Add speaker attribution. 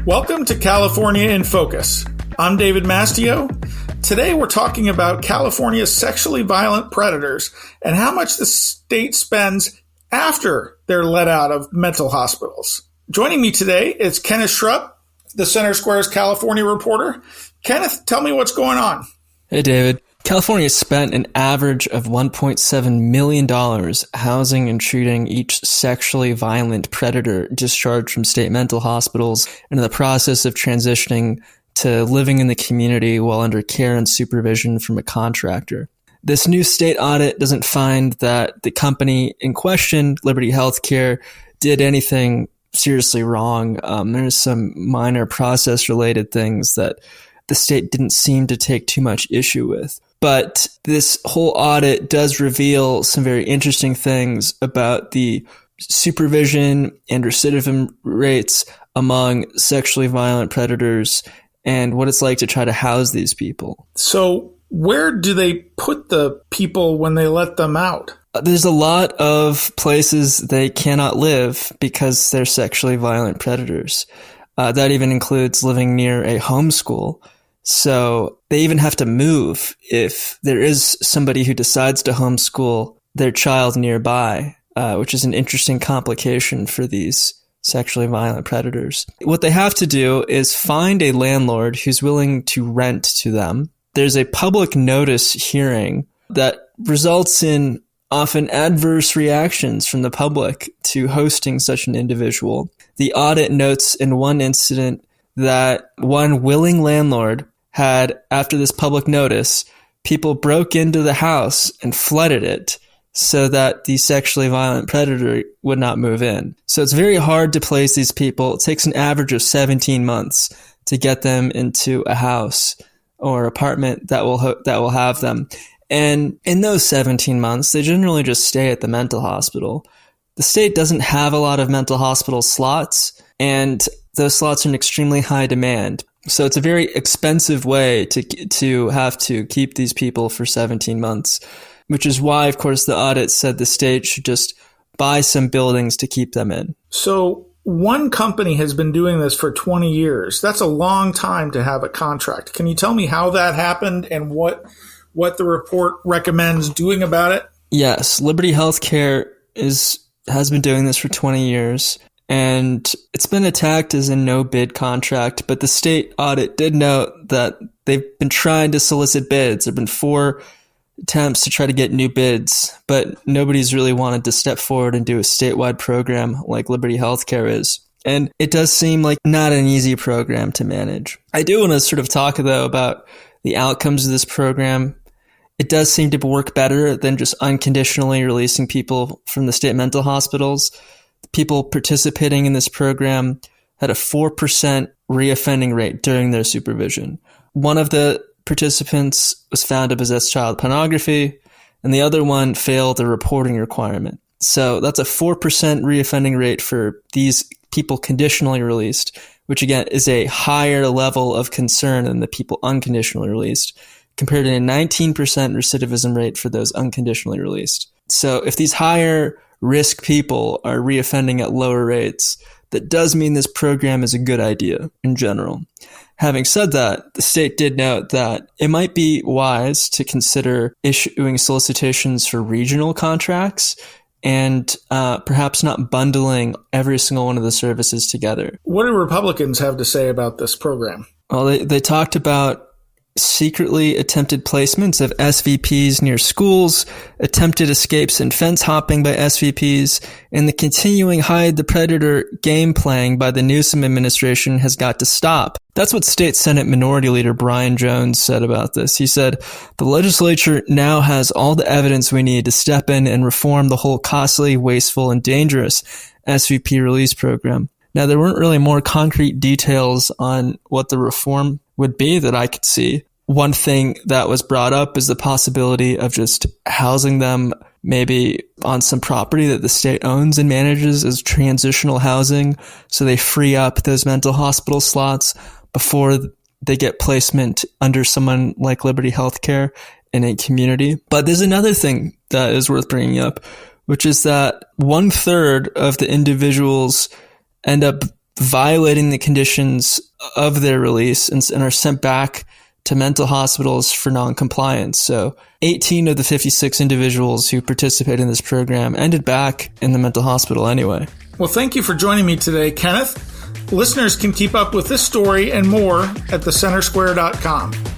Speaker 1: Welcome to California in Focus. I'm David Mastio. Today we're talking about California's sexually violent predators and how much the state spends after they're let out of mental hospitals. Joining me today is Kenneth Schrupp, the Center Square's California reporter. Kenneth, tell me what's going on.
Speaker 2: Hey, David. California spent an average of $1.7 million housing and treating each sexually violent predator discharged from state mental hospitals and in the process of transitioning to living in the community while under care and supervision from a contractor. This new state audit doesn't find that the company in question, Liberty Healthcare, did anything seriously wrong. There's some minor process-related things that the state didn't seem to take too much issue with. But this whole audit does reveal some very interesting things about the supervision and recidivism rates among sexually violent predators and what it's like to try to house these people.
Speaker 1: So where do they put the people when they let them out?
Speaker 2: There's a lot of places they cannot live because they're sexually violent predators. That even includes living near a homeschool. So they even have to move if there is somebody who decides to homeschool their child nearby, which is an interesting complication for these sexually violent predators. What they have to do is find a landlord who's willing to rent to them. There's a public notice hearing that results in often adverse reactions from the public to hosting such an individual. The audit notes in one incident that one willing landlord had, after this public notice, people broke into the house and flooded it so that the sexually violent predator would not move in. So it's very hard to place these people. It takes an average of 17 months to get them into a house or apartment that will have them. And in those 17 months, they generally just stay at the mental hospital. The state doesn't have a lot of mental hospital slots, and those slots are in extremely high demand. So it's a very expensive way to have to keep these people for 17 months, which is why, of course, the audit said the state should just buy some buildings to keep them in.
Speaker 1: So one company has been doing this for 20 years. That's a long time to have a contract. Can you tell me how that happened and what the report recommends doing about it?
Speaker 2: Yes, Liberty Healthcare has been doing this for 20 years. And it's been attacked as a no-bid contract, but the state audit did note that they've been trying to solicit bids. There have been 4 attempts to try to get new bids, but nobody's really wanted to step forward and do a statewide program like Liberty Healthcare is. And it does seem like not an easy program to manage. I do want to sort of talk, though, about the outcomes of this program. It does seem to work better than just unconditionally releasing people from the state mental hospitals. People participating in this program had a 4% reoffending rate during their supervision. One of the participants was found to possess child pornography, and the other one failed the reporting requirement. So that's a 4% reoffending rate for these people conditionally released, which again is a higher level of concern than the people unconditionally released, compared to a 19% recidivism rate for those unconditionally released. So if these higher risk people are reoffending at lower rates, that does mean this program is a good idea in general. Having said that, the state did note that it might be wise to consider issuing solicitations for regional contracts and perhaps not bundling every single one of the services together.
Speaker 1: What do Republicans have to say about this program?
Speaker 2: Well, they talked about secretly attempted placements of SVPs near schools, attempted escapes and fence hopping by SVPs, and the continuing hide the predator game playing by the Newsom administration has got to stop. That's what State Senate Minority Leader Brian Jones said about this. He said, "The legislature now has all the evidence we need to step in and reform the whole costly, wasteful, and dangerous SVP release program." Now, there weren't really more concrete details on what the reform would be that I could see. One thing that was brought up is the possibility of just housing them maybe on some property that the state owns and manages as transitional housing, so they free up those mental hospital slots before they get placement under someone like Liberty Healthcare in a community. But there's another thing that is worth bringing up, which is that 1/3 of the individuals end up violating the conditions of their release and are sent back to mental hospitals for non-compliance. So 18 of the 56 individuals who participated in this program ended back in the mental hospital anyway.
Speaker 1: Well, thank you for joining me today, Kenneth. Listeners can keep up with this story and more at thecentersquare.com.